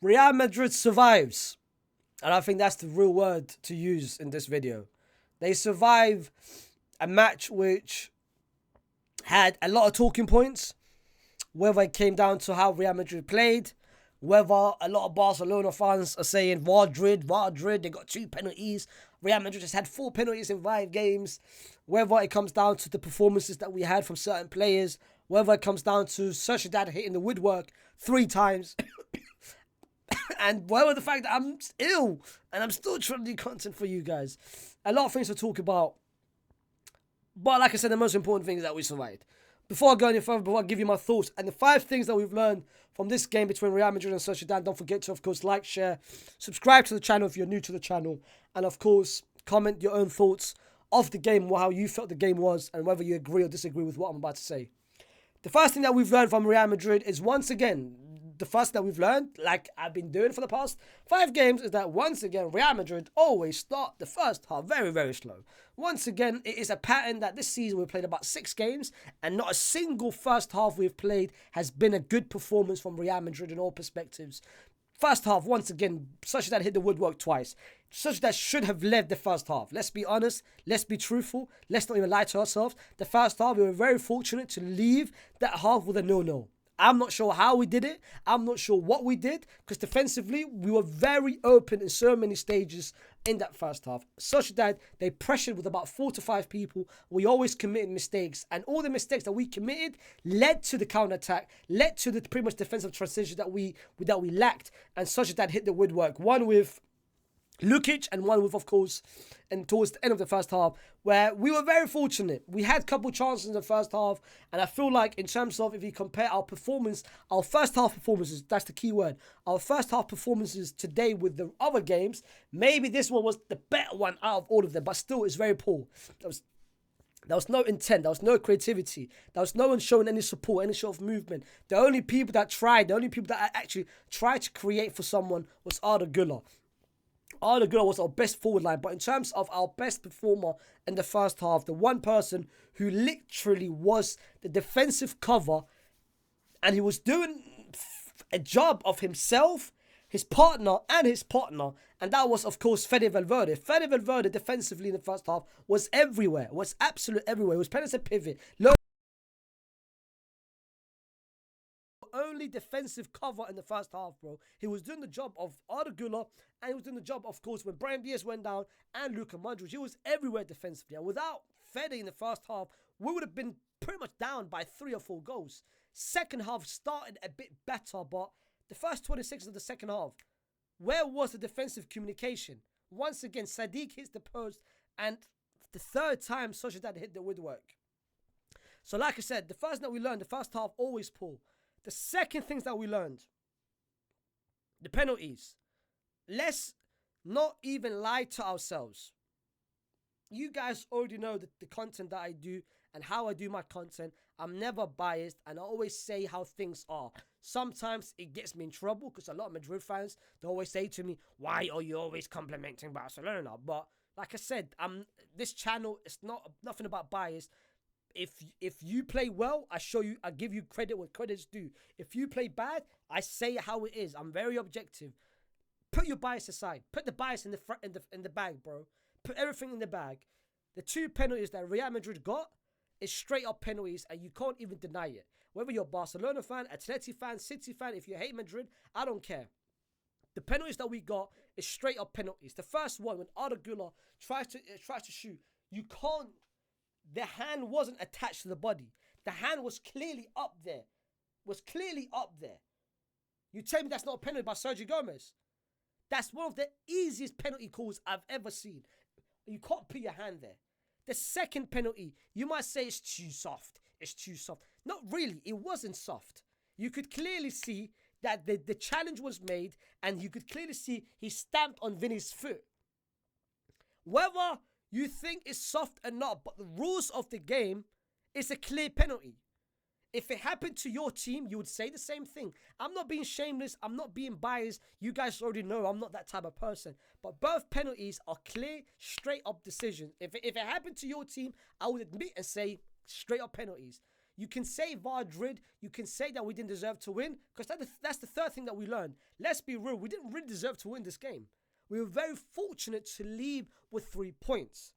Real Madrid survives. And I think that's the real word to use in this video. They survive a match which had a lot of talking points, whether it came down to how Real Madrid played, whether a lot of Barcelona fans are saying Vardrid, they got 2 penalties. Real Madrid just had 4 penalties in 5 games. Whether it comes down to the performances that we had from certain players, whether it comes down to Sociedad hitting the woodwork 3 times, and whether the fact that I'm ill and I'm still trying to do content for you guys. A lot of things to talk about. But like I said, the most important thing is that we survived. Before I go any further, before I give you my thoughts and the 5 things that we've learned from this game between Real Madrid and Sociedad, don't forget to, of course, like, share, subscribe to the channel if you're new to the channel, and of course, comment your own thoughts of the game, how you felt the game was, and whether you agree or disagree with what I'm about to say. The first thing that we've learned from Real Madrid is, once again, the first that we've learned, like I've been doing for the past 5 games, is that once again, Real Madrid always start the first half very, very slow. Once again, it is a pattern that this season we've played about 6 games, and not a single first half we've played has been a good performance from Real Madrid in all perspectives. First half, once again, Sociedad hit the woodwork twice. Sociedad should have led the first half. Let's be honest. Let's be truthful. Let's not even lie to ourselves. The first half, we were very fortunate to leave that half with a 0-0. I'm not sure how we did it. I'm not sure what we did, because defensively, we were very open in so many stages in that first half. Sociedad, they pressured with about 4 to 5 people. We always committed mistakes, and all the mistakes that we committed led to the counter-attack, led to the pretty much defensive transition that we lacked, and Sociedad hit the woodwork. One with Lukic and one with, of course, and towards the end of the first half, where we were very fortunate. We had a couple chances in the first half, and I feel like in terms of, if you compare our performance, our first half performances, that's the key word, our first half performances today with the other games, maybe this one was the better one out of all of them, but still it's very poor. There was no intent. There was no creativity. There was no one showing any support, any sort of movement. The only people that actually tried to create for someone was Arda Guler. Arda Guler was our best forward line, but in terms of our best performer in the first half, the one person who literally was the defensive cover, and he was doing a job of himself, his partner, and that was, of course, Fede Valverde. Fede Valverde defensively in the first half was everywhere, was absolute everywhere. He was playing as a pivot. Only defensive cover in the first half, bro. He was doing the job of Arda Guler, and he was doing the job, of course, when Brahim Diaz went down and Luka Modric. He was everywhere defensively, and without Fede in the first half, we would have been pretty much down by 3 or 4 goals. Second half started a bit better, but the first 26 of the second half, where was the defensive communication? Once again, Sadiq hits the post, and the third time Sociedad hit the woodwork. So like I said, the first thing that we learned, the first half always poor. The second things that we learned, the penalties. Let's not even lie to ourselves. You guys already know the content that I do and how I do my content. I'm never biased, and I always say how things are. Sometimes it gets me in trouble because a lot of Madrid fans, they always say to me, why are you always complimenting Barcelona? But like I said, this channel is nothing about bias. If you play well, I give you credit where credit's due. If you play bad, I say how it is. I'm very objective. Put your bias aside. Put the bias in the bag, bro. Put everything in the bag. The 2 penalties that Real Madrid got is straight up penalties, and you can't even deny it. Whether you're a Barcelona fan, Atleti fan, City fan, if you hate Madrid, I don't care. The penalties that we got is straight up penalties. The first one, when Arda Guler tries to shoot, you can't. The hand wasn't attached to the body. The hand was clearly up there. You tell me that's not a penalty by Sergio Gomez. That's one of the easiest penalty calls I've ever seen. You can't put your hand there. The second penalty, you might say it's too soft. Not really. It wasn't soft. You could clearly see that the challenge was made, and you could clearly see he stamped on Vini's foot. Whether you think it's soft or not, but the rules of the game is a clear penalty. If it happened to your team, you would say the same thing. I'm not being shameless. I'm not being biased. You guys already know I'm not that type of person. But both penalties are clear, straight up decisions. If it happened to your team, I would admit and say straight up penalties. You can say Vardrid, you can say that we didn't deserve to win, because that's the third thing that we learned. Let's be real, we didn't really deserve to win this game. We were very fortunate to leave with 3 points.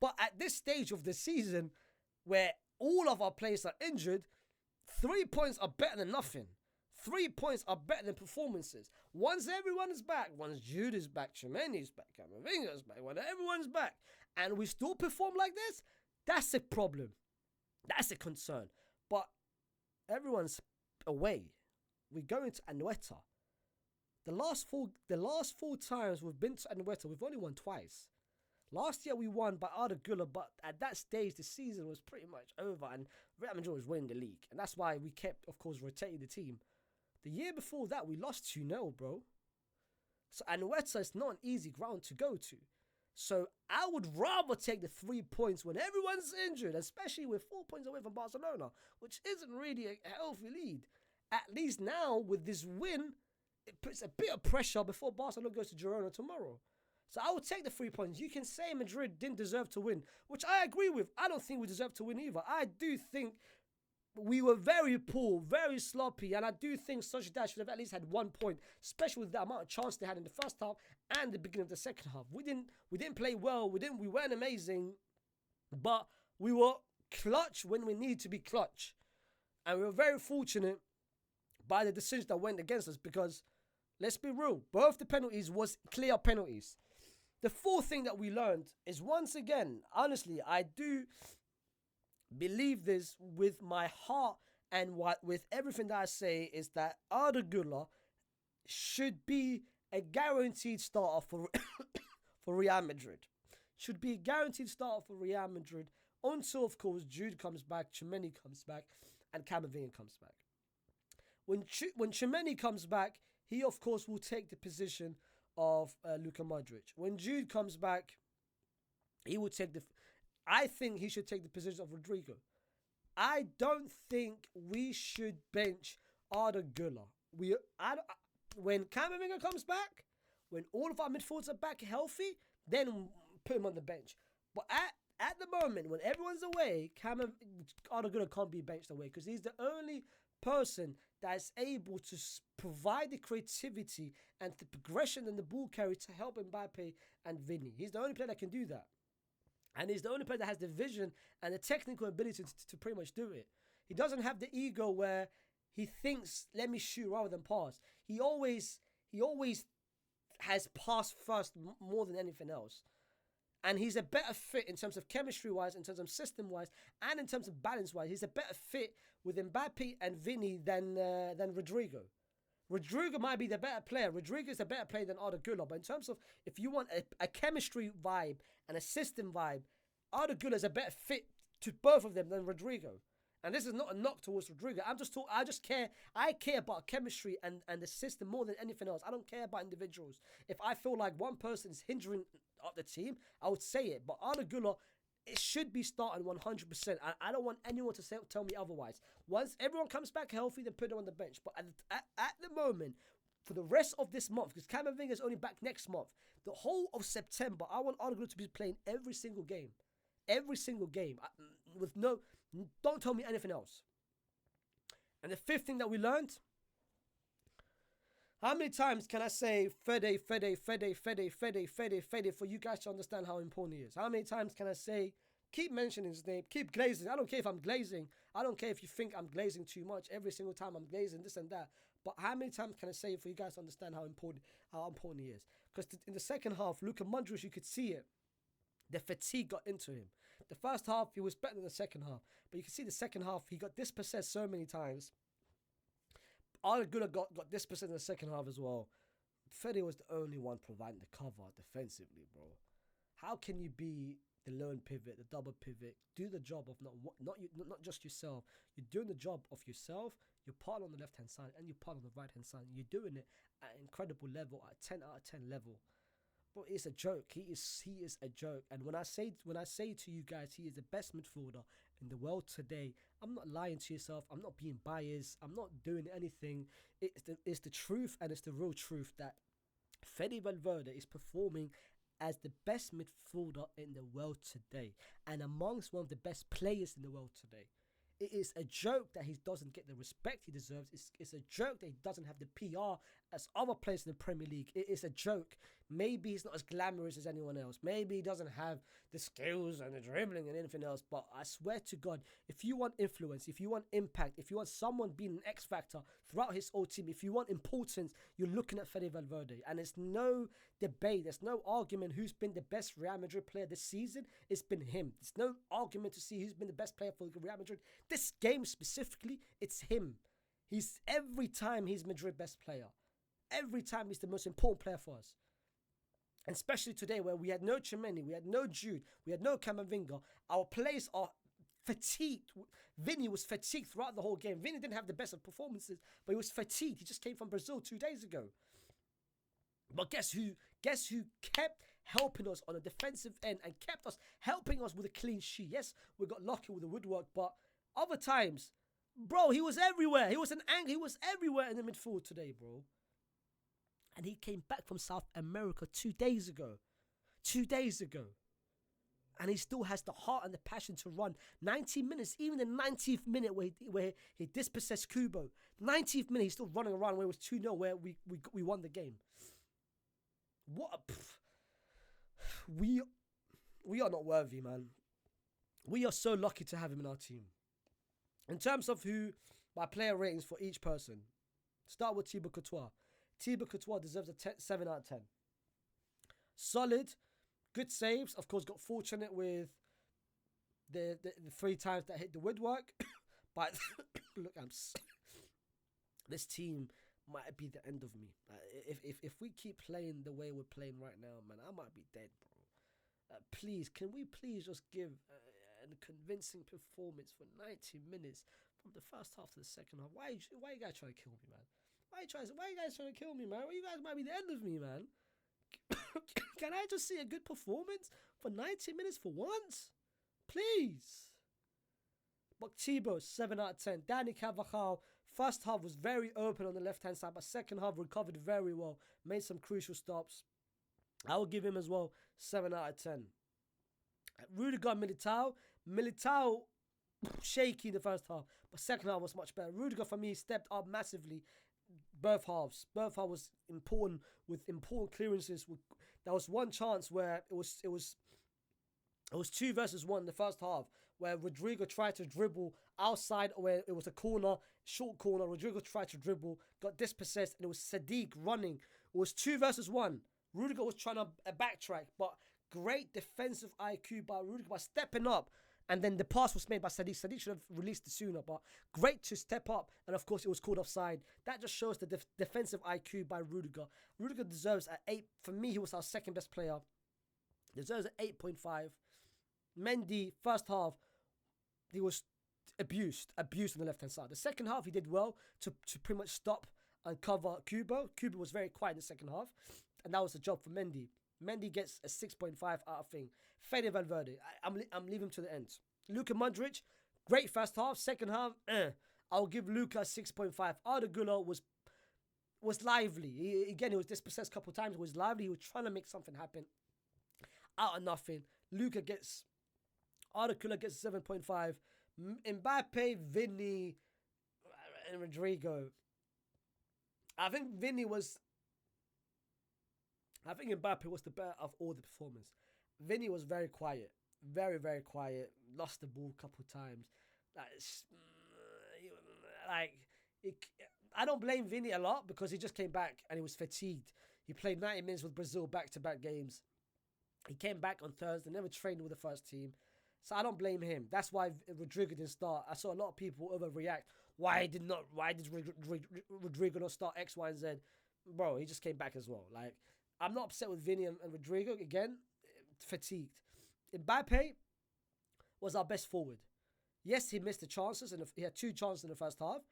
But at this stage of the season, where all of our players are injured, 3 points are better than nothing. 3 points are better than performances. Once everyone is back, once Jude is back, Tchouaméni's back, Camavinga's back, when everyone's back, and we still perform like this, that's a problem. That's a concern. But everyone's away. We're going to Anoeta. The last four times we've been to Anoeta, we've only won twice. Last year we won by Arda Guler, but at that stage the season was pretty much over and Real Madrid was winning the league. And that's why we kept, of course, rotating the team. The year before that, we lost 2-0, bro. So Anoeta is not an easy ground to go to. So I would rather take the 3 points when everyone's injured, especially with 4 points away from Barcelona, which isn't really a healthy lead. At least now, with this win, it puts a bit of pressure before Barcelona goes to Girona tomorrow. So I would take the 3 points. You can say Madrid didn't deserve to win, which I agree with. I don't think we deserve to win either. I do think we were very poor, very sloppy, and I do think Sociedad should have at least had 1 point, especially with the amount of chance they had in the first half and the beginning of the second half. We didn't play well. We weren't amazing, but we were clutch when we needed to be clutch, and we were very fortunate by the decisions that went against us because, let's be real, both the penalties was clear penalties. The fourth thing that we learned is, once again, honestly, I do believe this with my heart and with everything that I say, is that Arda Guler should be a guaranteed starter for for Real Madrid. Should be a guaranteed starter for Real Madrid until, of course, Jude comes back, Tchouaméni comes back, and Camavinga comes back. When Tchouaméni comes back, he, of course, will take the position of Luka Modric. When Jude comes back, he will take I think he should take the position of Rodrigo. I don't think we should bench Arda Guler. When Camavinga comes back, when all of our midfielders are back healthy, then put him on the bench. But at the moment, when everyone's away, Arda Guler can't be benched away because he's the only person that is able to provide the creativity and the progression and the ball carry to help Mbappe and Vini. He's the only player that can do that. And he's the only player that has the vision and the technical ability to pretty much do it. He doesn't have the ego where he thinks, let me shoot rather than pass. He always has pass first more than anything else. And he's a better fit in terms of chemistry-wise, in terms of system-wise, and in terms of balance-wise. He's a better fit with Mbappe and Vini than Rodrigo. Rodrigo might be the better player. Rodrigo is a better player than Arda Guler. But in terms of, if you want a chemistry vibe and a system vibe, Arda Guler is a better fit to both of them than Rodrigo. And this is not a knock towards Rodrigo. I care about chemistry and the system more than anything else. I don't care about individuals. If I feel like one person is hindering the team, I would say it. But Arda Guler, it should be starting 100%. I don't want anyone to tell me otherwise. Once everyone comes back healthy, then put them on the bench. But at the moment, for the rest of this month, because Camavinga is only back next month, the whole of September, I want Arda Guler to be playing every single game. Every single game. Don't tell me anything else. And the fifth thing that we learned, how many times can I say Fede for you guys to understand how important he is? How many times can I say, keep mentioning his name, keep glazing? I don't care if I'm glazing. I don't care if you think I'm glazing too much. Every single time I'm glazing, this and that. But how many times can I say for you guys to understand how important he is? Because in the second half, Luka Modric, you could see it. The fatigue got into him. The first half, he was better than the second half. But you can see the second half, he got dispossessed so many times. Arda Guler got dispossessed in the second half as well. Fede was the only one providing the cover defensively, bro. How can you be the lone pivot, the double pivot, do the job of not just yourself. You're doing the job of yourself, your partner on the left-hand side, and your partner on the right-hand side. You're doing it at an incredible level, at 10 out of 10 level. Bro, it's a joke. He is a joke. And when I say to you guys, he is the best midfielder in the world today, I'm not lying to yourself. I'm not being biased. I'm not doing anything. It's the truth, and it's the real truth that Fede Valverde is performing as the best midfielder in the world today, and amongst one of the best players in the world today. It is a joke that he doesn't get the respect he deserves. It's a joke that he doesn't have the PR as other players in the Premier League. It is a joke. Maybe he's not as glamorous as anyone else. Maybe he doesn't have the skills and the dribbling and anything else. But I swear to God, if you want influence, if you want impact, if you want someone being an X factor throughout his whole team, if you want importance, you're looking at Fede Valverde. And there's no debate, there's no argument who's been the best Real Madrid player this season. It's been him. There's no argument to see who's been the best player for Real Madrid. This game specifically, it's him. Every time he's Madrid best player. Every time he's the most important player for us. And especially today where we had no Chimeni, we had no Jude, we had no Camavinga. Our players are fatigued. Vini was fatigued throughout the whole game. Vini didn't have the best of performances, but he was fatigued. He just came from Brazil 2 days ago. But guess who kept helping us on the defensive end and kept us helping us with a clean sheet? Yes, we got lucky with the woodwork, but other times, bro, he was everywhere. He was everywhere in the midfield today, bro. And he came back from South America 2 days ago. 2 days ago. And he still has the heart and the passion to run 90 minutes, even the 90th minute where he dispossessed Kubo. 90th minute, he's still running around where it was 2-0, where we won the game. We are not worthy, man. We are so lucky to have him in our team. In terms of my player ratings for each person, start with Thibaut Courtois. Thibaut Courtois deserves a 7 out of 10. Solid, good saves. Of course, got fortunate with the 3 times that hit the woodwork. But look, this team might be the end of me. If we keep playing the way we're playing right now, man, I might be dead, bro. Please, can we please just give a convincing performance for 90 minutes from the first half to the second half? Why you guys trying to kill me, man? Why you guys trying to kill me, man? Well, you guys might be the end of me, man. Can I just see a good performance for 90 minutes for once? Please. But Thibaut, 7 out of 10. Danny Carvajal, first half was very open on the left-hand side, but second half recovered very well. Made some crucial stops. I will give him as well 7 out of 10. Rudiger, Militao, shaky in the first half, but second half was much better. Rudiger, for me, stepped up massively. Both halves was important with important clearances. There was one chance where it was 2 versus 1 in the first half, where Rodrigo tried to dribble outside, where it was a corner, short corner. Rodrigo tried to dribble, got dispossessed, and it was Sadiq running. It was 2 versus 1. Rudiger was trying to backtrack, but great defensive IQ by Rudiger by stepping up. And then the pass was made by Sadiq. Sadiq should have released it sooner, but great to step up. And of course, it was called offside. That just shows the defensive IQ by Rudiger. Rudiger deserves an 8. For me, he was our second best player. Deserves an 8.5. Mendy, first half, he was abused on the left-hand side. The second half, he did well to pretty much stop and cover Kubo. Kubo was very quiet in the second half, and that was the job for Mendy. Mendy gets a 6.5 out of thing. Fede Valverde, I'm leaving him to the end. Luka Modric, great first half. Second half, I'll give Luka 6.5. Arda Guler was lively. He was dispossessed a couple of times. He was lively. He was trying to make something happen out of nothing. Arda Guler gets 7.5. Mbappe, Vini, and Rodrigo. I think Mbappe was the better of all the performers. Vini was very quiet. Very, very quiet. Lost the ball a couple of times. I don't blame Vini a lot because he just came back and he was fatigued. He played 90 minutes with Brazil back-to-back games. He came back on Thursday, never trained with the first team. So I don't blame him. That's why Rodrigo didn't start. I saw a lot of people overreact. Why did Rodrigo not start X, Y, and Z? Bro, he just came back as well. I'm not upset with Vini and Rodrigo. Again, fatigued. Mbappe was our best forward. Yes, he missed the chances, and he had 2 chances in the first half,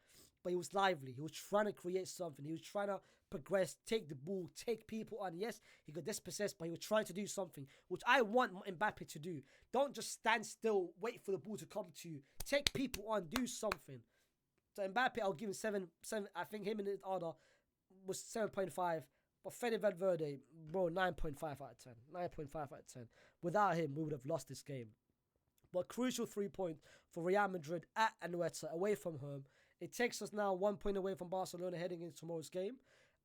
but he was lively. He was trying to create something. He was trying to progress, take the ball, take people on. Yes, he got dispossessed, but he was trying to do something, which I want Mbappe to do. Don't just stand still, wait for the ball to come to you. Take people on, do something. So Mbappe, I'll give him 7. I think him and Arda was 7.5. But Fede Valverde, bro, 9.5 out of 10. 9.5 out of 10. Without him, we would have lost this game. But crucial 3 points for Real Madrid at Anoeta, away from home. It takes us now 1 point away from Barcelona heading into tomorrow's game.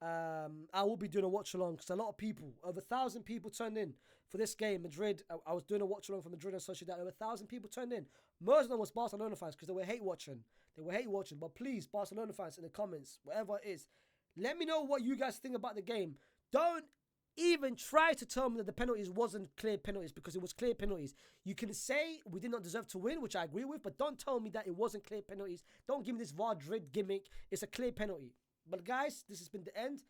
I will be doing a watch along because a lot of people, over 1,000 people turned in for this game. Madrid, I was doing a watch along for Madrid and Sociedad. Over 1,000 people turned in. Most of them was Barcelona fans because they were hate watching. But please, Barcelona fans, in the comments, whatever it is, let me know what you guys think about the game. Don't even try to tell me that the penalties wasn't clear penalties, because it was clear penalties. You can say we did not deserve to win, which I agree with, but don't tell me that it wasn't clear penalties. Don't give me this Vardrid gimmick. It's a clear penalty. But guys, this has been the end.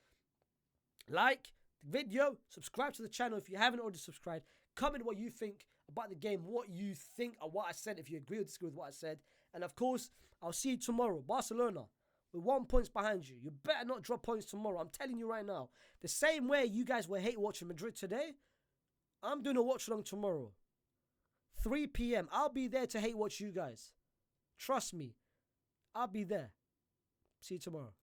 Like the video, subscribe to the channel if you haven't already subscribed. Comment what you think about the game, what you think of what I said, if you agree or disagree with what I said. And of course, I'll see you tomorrow. Barcelona, with 1 point behind you. You better not drop points tomorrow. I'm telling you right now. The same way you guys were hate watching Madrid today, I'm doing a watch along tomorrow. 3 p.m. I'll be there to hate watch you guys. Trust me. I'll be there. See you tomorrow.